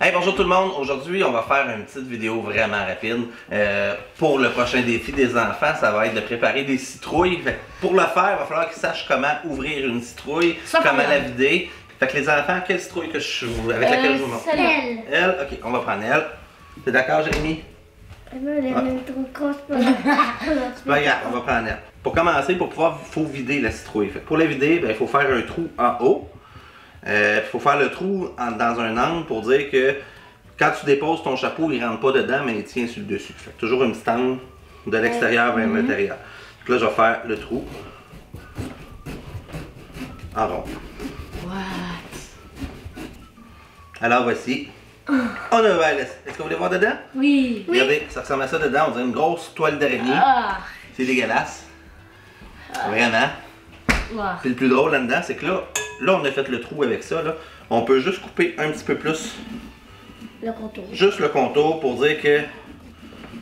Hey, bonjour tout le monde. Aujourd'hui, on va faire une petite vidéo vraiment rapide. Pour le prochain défi des enfants, ça va être de préparer des citrouilles. Fait que pour le faire, il va falloir qu'ils sachent comment ouvrir une citrouille, comment la vider. Fait que les enfants, quelle citrouille que avec laquelle je vous montre? Elle. Ok, on va prendre elle. T'es d'accord, Jérémy? C'est pas grave, on va prendre elle. Pour commencer, faut vider la citrouille. Fait que pour la vider, il faut faire un trou en haut. Il faut faire le trou dans un angle pour dire que quand tu déposes ton chapeau, il ne rentre pas dedans, mais il tient sur le dessus. Fait que toujours une petite angle de l'extérieur vers l'intérieur. Donc là, je vais faire le trou en rond. Alors voici. On a ouvert. Est-ce que vous voulez voir dedans? Oui. Regardez, ça ressemble à ça dedans. On dirait une grosse toile d'araignée. C'est dégueulasse. Vraiment. Puis le plus drôle là-dedans, c'est que là, on a fait le trou avec ça. Là. On peut juste couper un petit peu plus. Le contour. Juste le contour pour dire que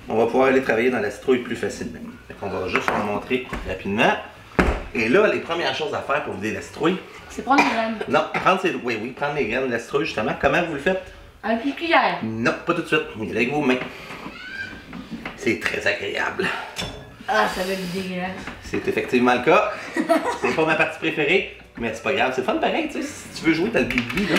on va pouvoir aller travailler dans la citrouille plus facilement. Fait qu'on va juste vous montrer rapidement. Et là, les premières choses à faire pour vider la citrouille, c'est prendre les graines. Non, prendre les graines de la citrouille justement. Comment vous le faites? Avec une cuillère. Non, pas tout de suite. Vous y allez avec vos mains. C'est très agréable. Ah, ça va être dégueulasse. C'est effectivement le cas. C'est pas ma partie préférée, mais c'est pas grave. C'est fun pareil, tu sais. Si tu veux jouer, t'as le bibi, là.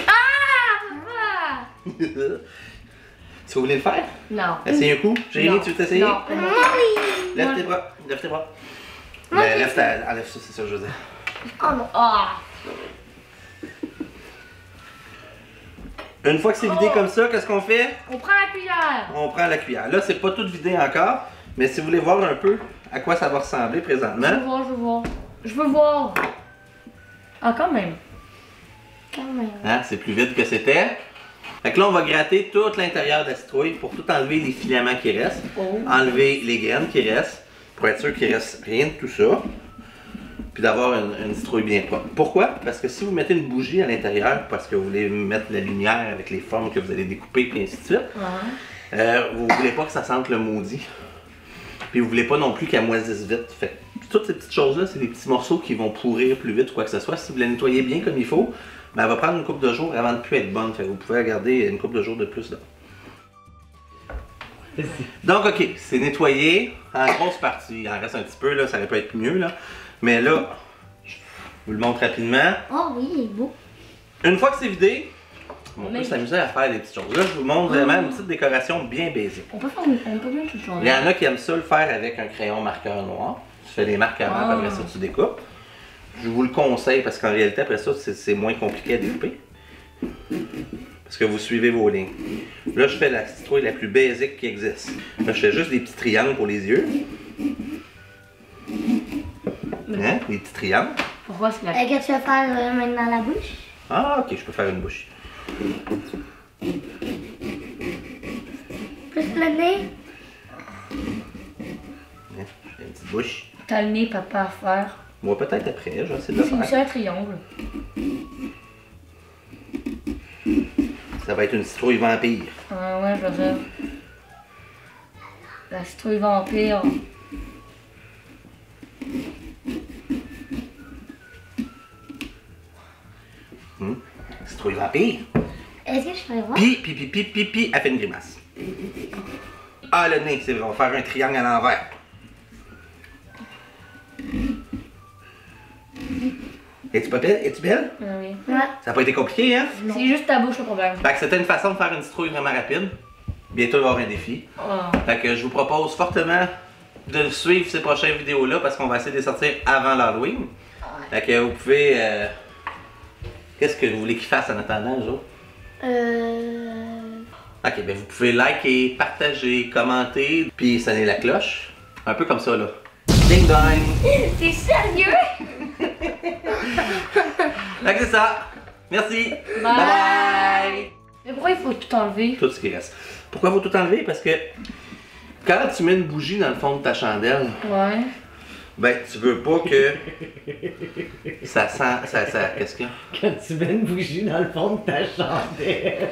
Si vous voulez le faire? Non. Essayez un coup. Jérémy, tu veux t'essayer? Non. Lève tes bras. Lève tes bras. Ben, enlève ça, c'est ça que je veux dire. Oh non. Ah. Une fois que c'est vidé comme ça, qu'est-ce qu'on fait? On prend la cuillère. On prend la cuillère. Là, c'est pas tout vidé encore, mais si vous voulez voir un peu à quoi ça va ressembler présentement. Je veux voir. Ah, quand même. Hein, c'est plus vite que c'était. Fait que là, on va gratter tout l'intérieur de la citrouille pour tout enlever les filaments qui restent. Enlever les graines qui restent, pour être sûr qu'il reste rien de tout ça. Puis d'avoir une citrouille bien propre. Pourquoi? Parce que si vous mettez une bougie à l'intérieur, parce que vous voulez mettre la lumière avec les formes que vous allez découper, puis ainsi de suite, vous voulez pas que ça sente le maudit. Puis vous voulez pas non plus qu'elle moisisse vite. Fait que toutes ces petites choses-là, c'est des petits morceaux qui vont pourrir plus vite ou quoi que ce soit. Si vous la nettoyez bien comme il faut, ben elle va prendre une couple de jours avant de plus être bonne. Fait que vous pouvez la garder une couple de jours de plus là. Donc ok, c'est nettoyé en grosse partie. Il en reste un petit peu là, ça aurait pu être mieux là. Mais là, je vous le montre rapidement. Oh oui, il est beau. Une fois que c'est vidé, on peut s'amuser à faire des petites choses. Là, je vous montre vraiment une petite décoration bien basique. On peut bien tout changer. Il y en a qui aiment ça le faire avec un crayon marqueur noir. Tu fais des marques avant, puis après ça tu découpes. Je vous le conseille parce qu'en réalité, après ça, c'est moins compliqué à découper. Parce que vous suivez vos lignes. Là, je fais la citrouille la plus basique qui existe. Là, je fais juste des petits triangles pour les yeux. Hein? Des petits triangles. Pourquoi c'est la... Qu'est-ce que tu vas faire maintenant la bouche? Ah, ok, je peux faire une bouche. Plus le nez? Hein? Je fais une petite bouche. T'as le nez, papa, à faire. Moi, peut-être après, je vais essayer de le faire. C'est un triangle. Ça va être une citrouille vampire. Ah ouais, je veux dire. La citrouille vampire. Citrouille vampire. Est-ce que je peux voir? Pi, elle fait une grimace. Ah, le nez, c'est vrai, on va faire un triangle à l'envers. Es-tu pas belle? Es-tu belle? Oui. Ça n'a pas été compliqué, hein? C'est juste ta bouche le problème. Fait que c'était une façon de faire une citrouille vraiment rapide. Bientôt, il va y avoir un défi. Fait que je vous propose fortement de suivre ces prochaines vidéos-là parce qu'on va essayer de les sortir avant l'Halloween. Fait que vous pouvez... Qu'est-ce que vous voulez qu'ils fassent en attendant, Jo? Ok, ben vous pouvez liker, partager, commenter, puis sonner la cloche. Un peu comme ça, là. Ding dong! T'es sérieux? Fait que c'est ça. Merci. Bye. Bye bye. Mais pourquoi il faut tout enlever? Tout ce qui reste. Pourquoi il faut tout enlever? Parce que quand tu mets une bougie dans le fond de ta chandelle, ben tu veux pas que ça sent... qu'est-ce qu'il y a? Quand tu mets une bougie dans le fond de ta chandelle.